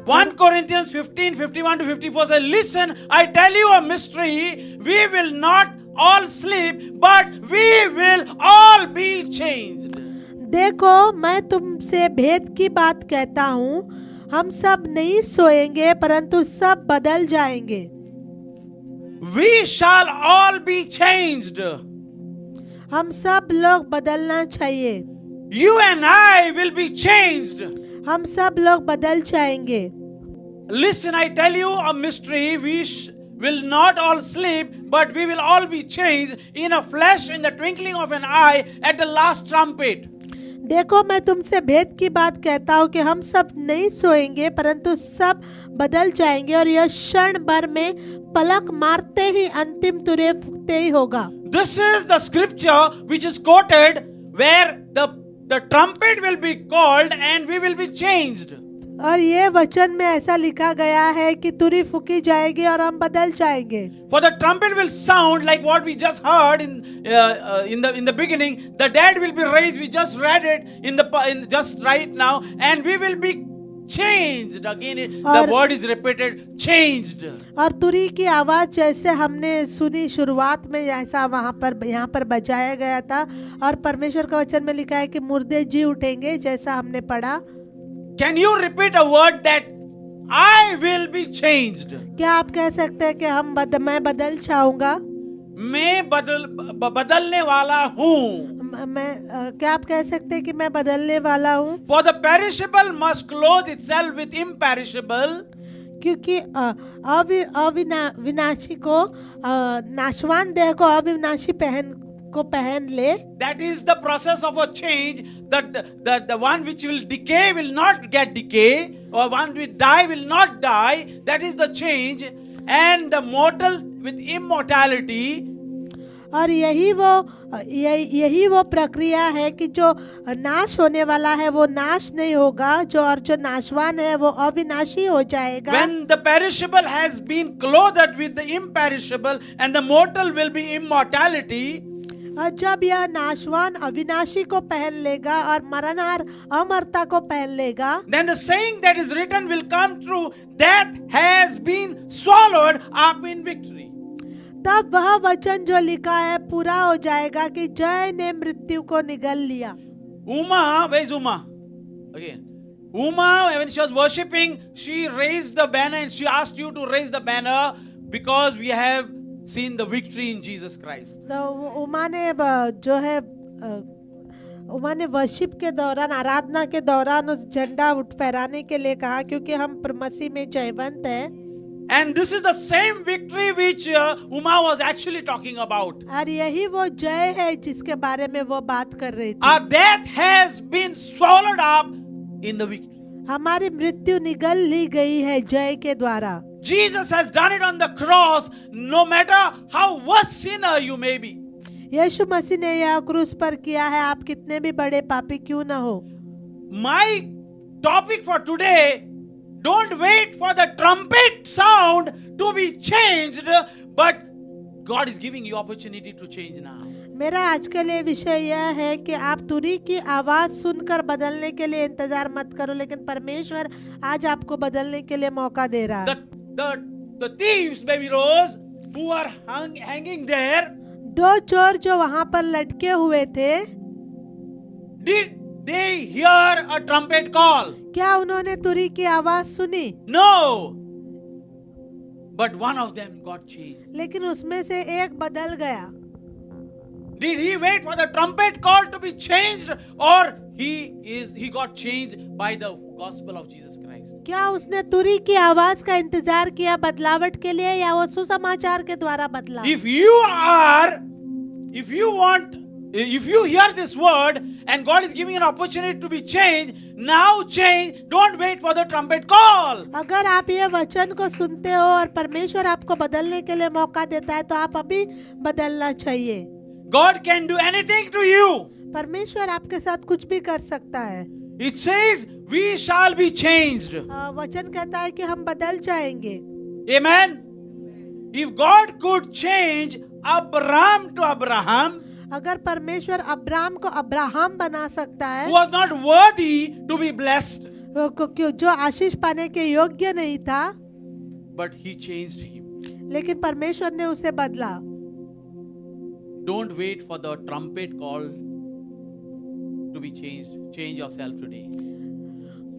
1 Corinthians 15:51-54 says, listen, I tell you a mystery. We will not all sleep, but we will all be changed. देखो, मैं तुमसे भेद की बात कहता हूँ, हम सब नहीं सोएंगे परंतु सब बदल जाएंगे। We shall all be changed. हम सब लोग बदलना चाहिए। You and I will be changed. हम सब लोग बदल जाएंगे। Listen, I tell you a mystery. We will not all sleep, but we will all be changed in a flash, in the twinkling of an eye, at the last trumpet. देखो, मैं तुमसे भेद की बात कहता हूँ कि हम सब नहीं सोएंगे परंतु सब बदल जाएंगे, और यह क्षण भर में पलक मारते ही अंतिम तुरे फूंकते ही होगा। This is the scripture which is quoted where the trumpet will be called and we will be changed. और ये वचन में ऐसा लिखा गया है कि तुरी फूकी जाएगी और हम बदल जाएंगे। For the trumpet will sound like what we just heard in the beginning. The dead will be raised. We just read it in just right now, and we will be changed. Again, the word is repeated, changed. और तुरी की आवाज जैसे हमने सुनी शुरुआत में, ऐसा यहाँ पर बजाया गया था, और परमेश्वर का वचन में लिखा है कि मुर्दे जी उठेंगे, जैसा हमने पढ़ा। Can you repeat a word that I will be changed? क्या आप कह सकते हैं कि मैं बदल जाऊंगा? मैं बदलने वाला हूँ। क्या आप कह सकते हैं कि मैं बदलने वाला हूँ? For the perishable must clothe itself with imperishable. क्योंकि विनाशी को, नाशवान देह को अविनाशी पहन ले। That is the process of a change. The one which will decay will not get decay, or one which die will not die. That is the change. And the mortal with immortality. और यही वो प्रक्रिया है कि जो नाश होने वाला है वो नाश नहीं होगा, जो नाशवान है वो अविनाशी हो जाएगा। When the perishable has been clothed with the imperishable, and the mortal will be immortality. और जब यह नाशवान अविनाशी को पहन लेगा और मरणहार अमरता को पहन लेगा, then the saying that is written will come true, death has been swallowed up in victory. तब वह वचन जो लिखा है पूरा हो जाएगा कि जय ने मृत्यु को निगल लिया। Uma, where is Uma? Again. Uma, when she was worshipping, she raised the banner, and she asked you to raise the banner because we have seen the victory in Jesus Christ. तो उमा ने worship के दौरान, आराधना के दौरान उस झंडा फहराने के लिए कहा, क्योंकि हम मसीह में जयवंत हैं। And this is the same victory which Uma was actually talking about. और यही वो जय है जिसके बारे में वो बात कर रही थी। Our death has been swallowed up in the victory. हमारी मृत्यु निगल ली गई है जय के द्वारा। Jesus has done it on the cross, no matter how worse sinner you may be. यीशु मसीह ने यह क्रूस पर किया है, आप कितने भी बड़े पापी क्यों ना हो। My topic for today, don't wait for the trumpet sound to be changed, but God is giving you opportunity to change now. मेरा आज के लिए विषय यह है कि आप तुरी की आवाज सुनकर बदलने के लिए इंतजार मत करो, लेकिन परमेश्वर आज आपको बदलने के लिए मौका दे रहा है। The thieves, baby Rose, who are hanging there, दो चोर जो वहां पर लटके हुए थे, did they hear a trumpet call? क्या उन्होंने तुरी की आवाज सुनी? No. But one of them got changed. लेकिन उसमें से एक बदल गया। Did he wait for the trumpet call to be changed, or he got changed by the gospel of Jesus Christ? क्या उसने तुरी की आवाज का इंतजार किया बदलावट के लिए, या वो सुसमाचार के द्वारा बदला? If you hear this word and God is giving an opportunity to be changed, now change. Don't wait for the trumpet call. अगर आप ये वचन को सुनते हो और परमेश्वर आपको बदलने के लिए मौका देता है, तो आप अभी बदलना चाहिए। God can do anything to you. परमेश्वर आपके साथ कुछ भी कर सकता है। It says we shall be changed. वचन कहता है कि हम बदल जाएंगे। Amen. If God could change Abraham to Abraham, अगर परमेश्वर अब्राहम को अब्राहम बना सकता है, who was not worthy to be blessed, जो आशीष पाने के योग्य नहीं था, but he changed him. लेकिन परमेश्वर ने उसे बदला। Don't wait for the trumpet call to be changed. Change yourself today.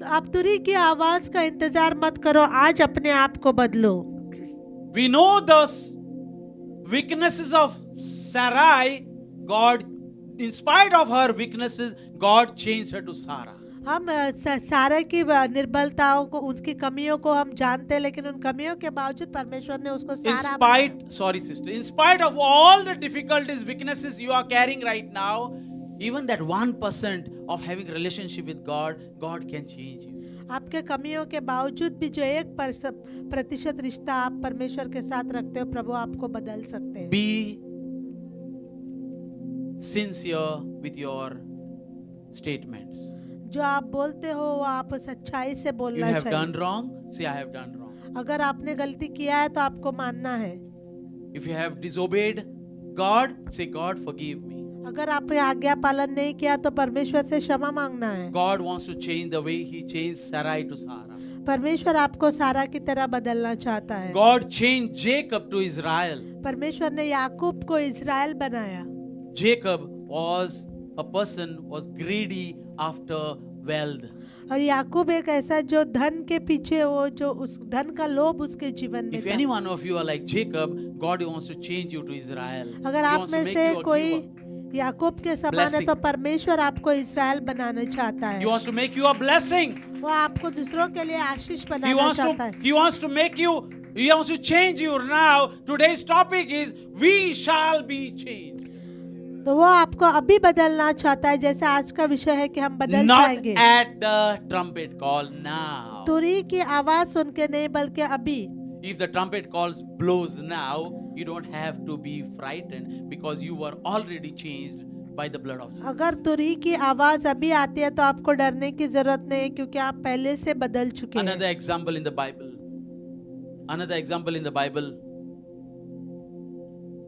आप तुरी की आवाज का इंतजार मत करो, आज अपने आप को बदलो। We know the weaknesses of Sarai. God, in spite of her weaknesses, God changed her to Sarah. हम सारा की निर्बलताओं को, उसकी कमियों को हम जानते हैं, लेकिन उन कमियों के बावजूद परमेश्वर ने उसको सारा In spite of all the difficulties, weaknesses you are carrying right now, even that 1% of having relationship with God, God can change you. आपके कमियों के बावजूद भी जो 1% रिश्ता आप परमेश्वर के साथ रखते हो, प्रभु आपको बदल सकते हैं। Be sincere with your statements. जो आप बोलते हो वो आप सच्चाई से You बोलना have done चाहिए। wrong, say I have done wrong. अगर आपने गलती किया है तो आपको मानना है। If you have disobeyed God, say God forgive me. अगर आपने आज्ञा पालन नहीं किया तो परमेश्वर से क्षमा मांगना है। God wants to change the way He changed Sarai to Sarah. परमेश्वर आपको सारा की तरह बदलना चाहता है। God changed Jacob to Israel. परमेश्वर ने याकूब को इज़राइल बनाया। Jacob was a person was greedy after wealth. और याकूब एक ऐसा जो धन के पीछे, वो जो उस धन का लोभ उसके जीवन में If था। any one of you are like Jacob, God wants to change you to Israel. अगर He आप wants to में make से you a कोई giver. याकूब के समान है Blessing. तो परमेश्वर आपको इज़राइल बनाना चाहता He है। wants to make you a blessing. वो आपको दूसरों के लिए आशीष He बनाना wants चाहता to है। He wants to make you. He wants to change you now. Today's topic is we shall be changed. तो वो आपको अभी बदलना चाहता है, जैसे आज का विषय है कि हम बदल Not जाएंगे। at the trumpet call now. तुरी की आवाज सुन के नहीं, बल्कि अभी। If the trumpet calls blows now, you don't have to be frightened because you were already changed by the blood of Jesus. अगर तुरी की आवाज अभी आती है तो आपको डरने की जरूरत नहीं है, क्योंकि आप पहले से बदल चुके हैं। Another example in the Bible. Another example in the Bible.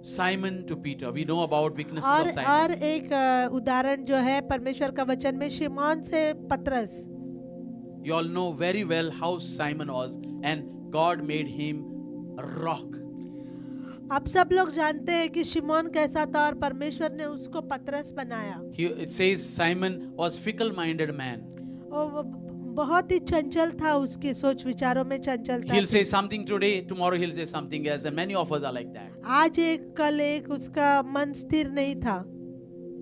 Simon to Peter. We know about weaknesses of Simon. और एक उदाहरण जो है परमेश्वर का वचन में, शिमोन से पतरस। You all know very well how Simon was, and God made him a rock. आप सब लोग जानते हैं कि शिमोन कैसा था और परमेश्वर ने उसको पतरस बनाया। It says Simon was fickle-minded man. वो बहुत ही चंचल था, उसके सोच विचारों में चंचलता He'll थी। say something today, tomorrow he'll say something else, and many of us are like that. आज एक कल एक, उसका मन स्थिर नहीं था।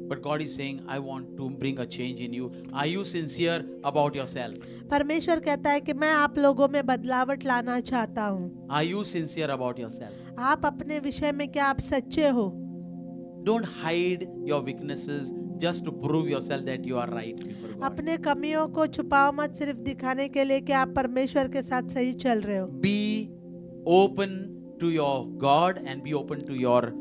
But God is saying, I want to bring a change in you. Are you sincere about yourself? परमेश्वर कहता है कि मैं आप लोगों में बदलावट लाना चाहता हूँ। Are you sincere about yourself? आप अपने विषय में क्या आप सच्चे हो? Don't hide your weaknesses just to prove yourself that you are right before God. अपने कमियों को छुपाओ मत, सिर्फ दिखाने के लिए कि आप परमेश्वर के साथ सही चल रहे हो। Be open to your God and be open to your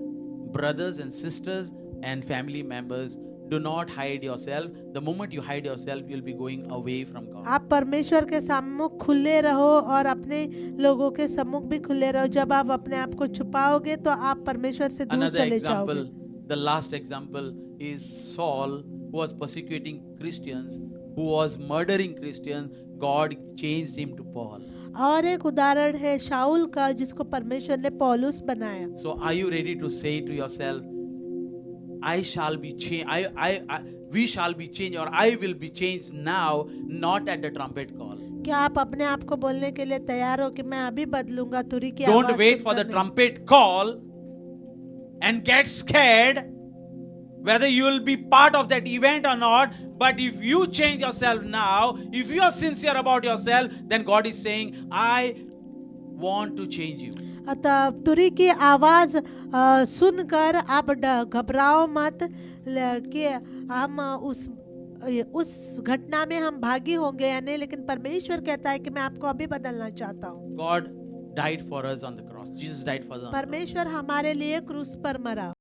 brothers and sisters and family members. Do not hide yourself. The moment you hide yourself, you'll be going away from God. आप परमेश्वर के सम्मुख खुले रहो और अपने लोगों के सम्मुख भी खुले रहो। जब आप अपने आप को छुपाओगे तो आप परमेश्वर से दूर Another चले example, जाओगे। the last example is Saul, who was persecuting Christians, who was murdering Christians. God changed him to Paul. और एक उदाहरण है शाऊल का, जिसको परमेश्वर ने पौलुस बनाया। So are you ready to say to yourself, I shall be changed, we shall be changed, or I will be changed now, not at the trumpet call. क्या आप अपने आप को बोलने के लिए तैयार हो कि मैं अभी बदलूंगा? तुरी की Don't आवाज wait for सुनकर the नहीं। trumpet call and get scared whether you will be part of that event or not. But if you change yourself now, if you are sincere about yourself, then God is saying, I want to change you. अतः तुरी की आवाज सुनकर आप घबराओ मत कि हम उस घटना में हम भागी होंगे या नहीं, लेकिन परमेश्वर कहता है कि मैं आपको अभी बदलना चाहता हूँ। God died for us on the cross. Jesus died for us. परमेश्वर हमारे लिए क्रूस पर मरा।